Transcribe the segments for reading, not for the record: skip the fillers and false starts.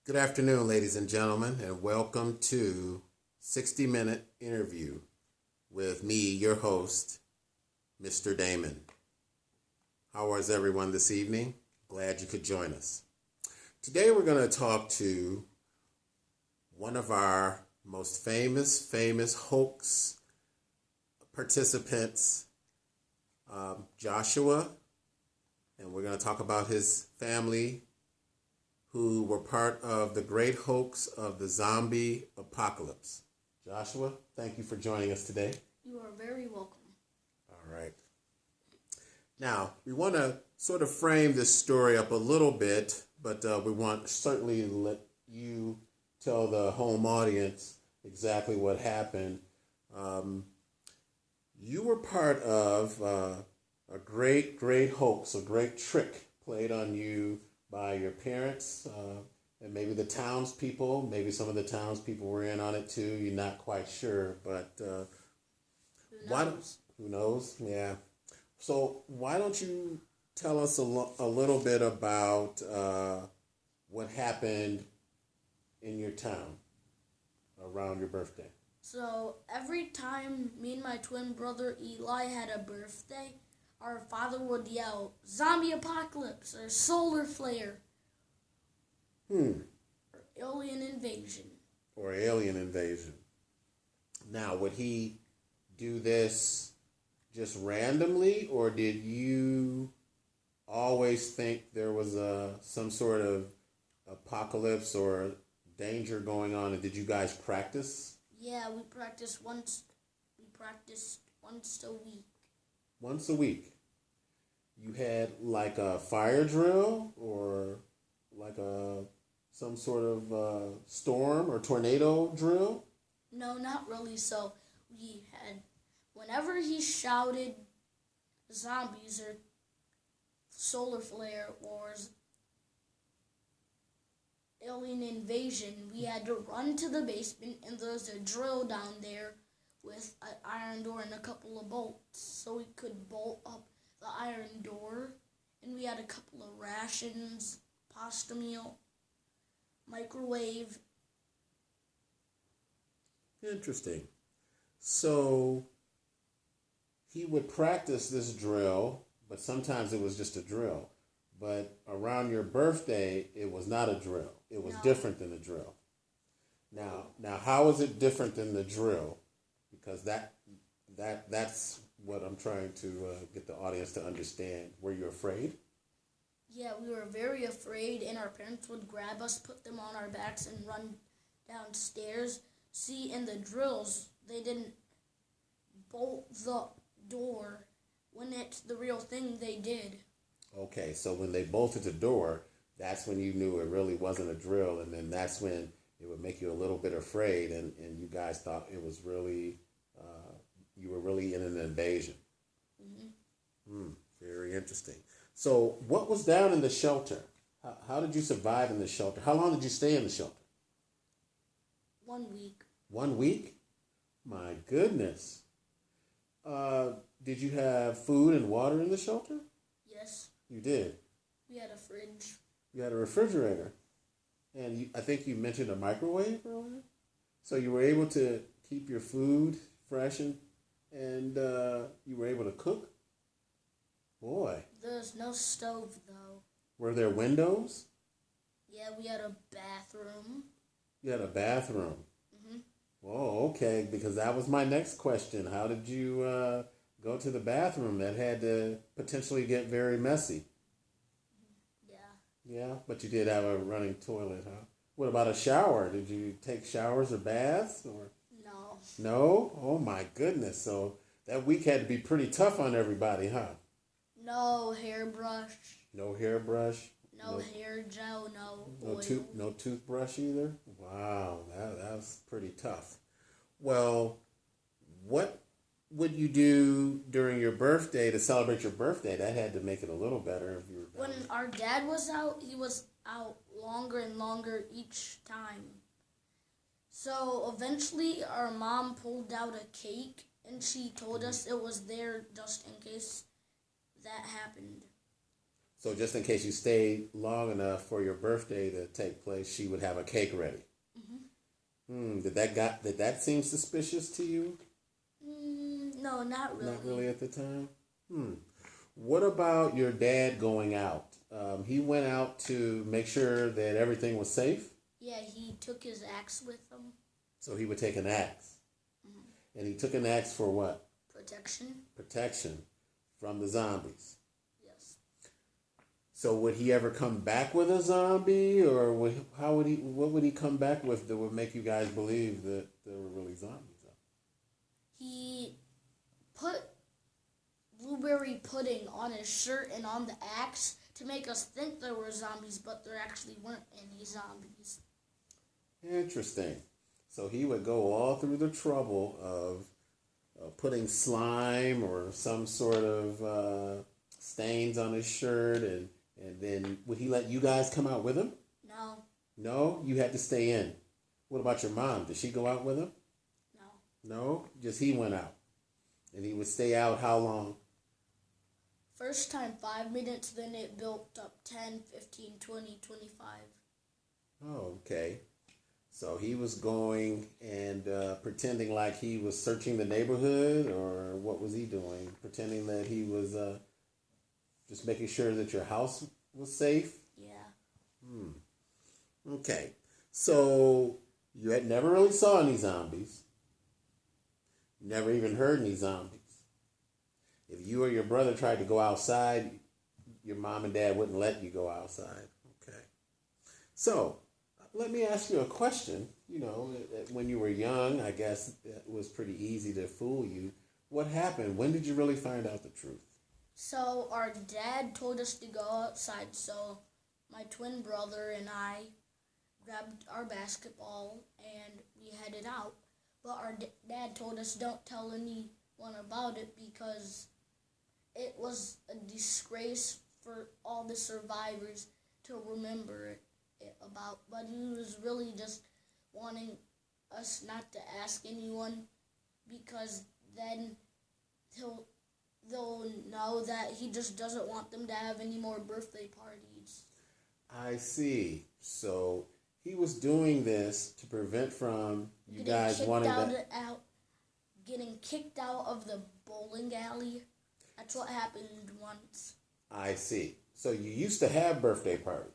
Good afternoon, ladies and gentlemen, and welcome to 60-Minute Interview with me, your host, Mr. Damon. How is everyone this evening? Glad you could join us. Today we're going to talk to one of our most famous hoax participants, Joshua, and we're going to talk about his family who were part of the great hoax of the zombie apocalypse. Joshua, thank you for joining us today. You are very welcome. All right. Now, we want to sort of frame this story up a little bit, but we want certainly to let you tell the home audience exactly what happened. You were part of a great hoax, a great trick played on you by your parents and maybe the townspeople. Maybe some of the townspeople were in on it too. You're not quite sure, but who knows? Yeah. So why don't you tell us a little bit about what happened in your town around your birthday? So every time me and my twin brother Eli had a birthday, our father would yell, "Zombie apocalypse," or "solar flare," or "alien invasion." Now, would he do this just randomly, or did you always think there was some sort of apocalypse or danger going on, and did you guys practice? Yeah, we practiced once a week. Once a week. You had like a fire drill or like some sort of storm or tornado drill? No, not really. So we had, whenever he shouted zombies or solar flare or alien invasion, we had to run to the basement, and there's a drill down there with an iron door and a couple of bolts, so we could bolt up the iron door. And we had a couple of rations, pasta meal, microwave. Interesting. So he would practice this drill, but sometimes it was just a drill. But around your birthday, it was not a drill. It was different than a drill. Now, how is it different than the drill? Because that's what I'm trying to get the audience to understand. Were you afraid? Yeah, we were very afraid, and our parents would grab us, put them on our backs, and run downstairs. See, in the drills, they didn't bolt the door. When it's the real thing, they did. Okay, so when they bolted the door, that's when you knew it really wasn't a drill, and then that's when it would make you a little bit afraid, and you guys thought it was really, you were really in an invasion. Very interesting. So what was down in the shelter? How did you survive in the shelter? How long did you stay in the shelter? 1 week. 1 week? My goodness. Did you have food and water in the shelter? Yes. You did? We had a fridge. You had a refrigerator. And I think you mentioned a microwave earlier? So you were able to keep your food fresh and you were able to cook? Boy. There's no stove, though. Were there windows? Yeah, we had a bathroom. You had a bathroom? Mm-hmm. Oh, okay, because that was my next question. How did you go to the bathroom? That had to potentially get very messy. Yeah, but you did have a running toilet, huh? What about a shower? Did you take showers or baths? Or No. no? Oh, my goodness. So that week had to be pretty tough on everybody, huh? No hairbrush. No hairbrush? No hair gel, no oil. No toothbrush either? Wow, that was pretty tough. Well, what would you do during your birthday to celebrate your birthday? That had to make it a little better if you were When our dad was out, he was out longer and longer each time. So eventually our mom pulled out a cake, and she told us it was there just in case that happened. So just in case you stayed long enough for your birthday to take place, she would have a cake ready. Did that seem suspicious to you? No, not really. Not really at the time. What about your dad going out? He went out to make sure that everything was safe. Yeah, he took his axe with him. So he would take an axe, and he took an axe for what? Protection. Protection from the zombies. Yes. So would he ever come back with a zombie, or what would he come back with that would make you guys believe that there were really zombies out? He put blueberry pudding on his shirt and on the axe to make us think there were zombies, but there actually weren't any zombies. Interesting. So he would go all through the trouble of putting slime or some sort of stains on his shirt, and then would he let you guys come out with him? No. No? You had to stay in. What about your mom? Did she go out with him? No. No? Just he went out. And he would stay out how long? First time 5 minutes, then it built up 10, 15, 20, 25. Oh, okay. So he was going and pretending like he was searching the neighborhood, or what was he doing? Pretending that he was just making sure that your house was safe? Yeah. Okay. So you had never really saw any zombies. Never even heard any zombies. If you or your brother tried to go outside, your mom and dad wouldn't let you go outside. Okay. So let me ask you a question. You know, when you were young, I guess it was pretty easy to fool you. What happened? When did you really find out the truth? So our dad told us to go outside, so my twin brother and I grabbed our basketball and we headed out. But our dad told us don't tell anyone about it because it was a disgrace for all the survivors to remember it about. But he was really just wanting us not to ask anyone because then they'll know that he just doesn't want them to have any more birthday parties. I see. So he was doing this to prevent from you guys wanting getting kicked out of the bowling alley. That's what happened once. I see. So you used to have birthday parties,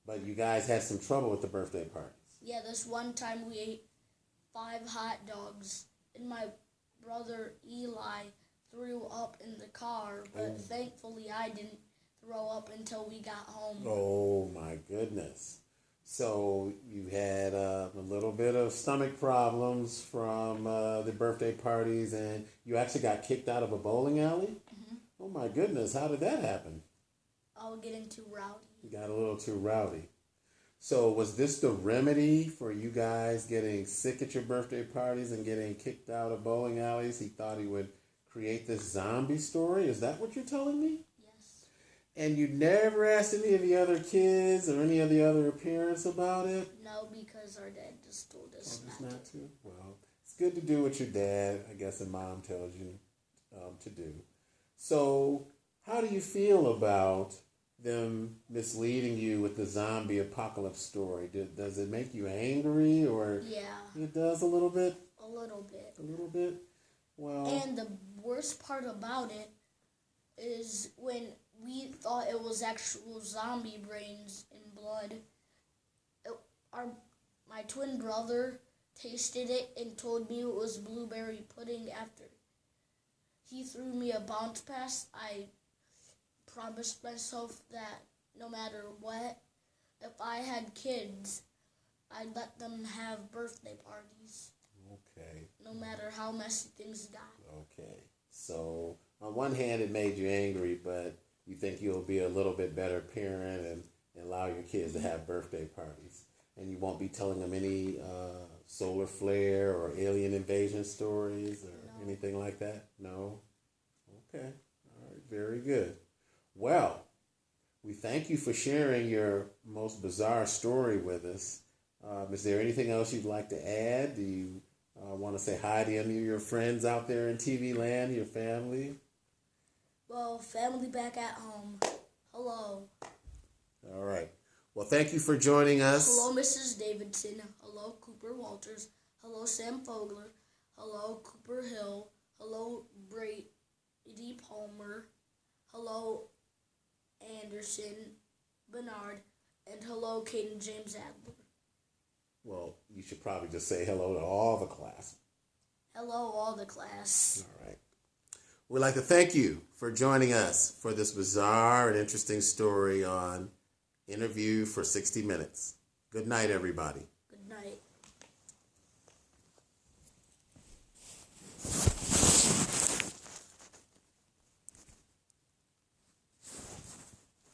but you guys had some trouble with the birthday parties. Yeah, this one time we ate 5 hot dogs, and my brother Eli threw up in the car, but thankfully I didn't throw up until we got home. Oh my goodness. So you had a little bit of stomach problems from the birthday parties, and you actually got kicked out of a bowling alley? Oh my goodness, how did that happen? I was getting too rowdy. You got a little too rowdy. So was this the remedy for you guys getting sick at your birthday parties and getting kicked out of bowling alleys? He thought he would create this zombie story? Is that what you're telling me? Yes. And you never asked any of the other kids or any of the other parents about it? No, because our dad just told us not to. Well, it's good to do what your dad, I guess, and mom tells you to do. So how do you feel about them misleading you with the zombie apocalypse story? Does it make you angry, or yeah, it does a little bit? A little bit. A little bit. Well, and the worst part about it is when we thought it was actual zombie brains and blood. My twin brother tasted it and told me it was blueberry pudding after he threw me a bounce pass. I promised myself that no matter what, if I had kids, I'd let them have birthday parties. Okay. No matter how messy things got. Okay. So on one hand, it made you angry, but you think you'll be a little bit better parent and allow your kids to have birthday parties. And you won't be telling them any solar flare or alien invasion stories or anything like that? No? Okay. All right. Very good. Well, we thank you for sharing your most bizarre story with us. Is there anything else you'd like to add? Do you want to say hi to any of your friends out there in TV land, your family? Well, family back at home. Hello. All right. Well, thank you for joining us. Hello, Mrs. Davidson. Hello, Cooper Walters. Hello, Sam Fogler. Hello, Cooper Hill. Hello, Brady Palmer. Hello, Anderson Bernard. And hello, Caden James Adler. Well, you should probably just say hello to all the class. Hello, all the class. All right. We'd like to thank you for joining us for this bizarre and interesting story on Interview for 60 Minutes. Good night, everybody. Good night.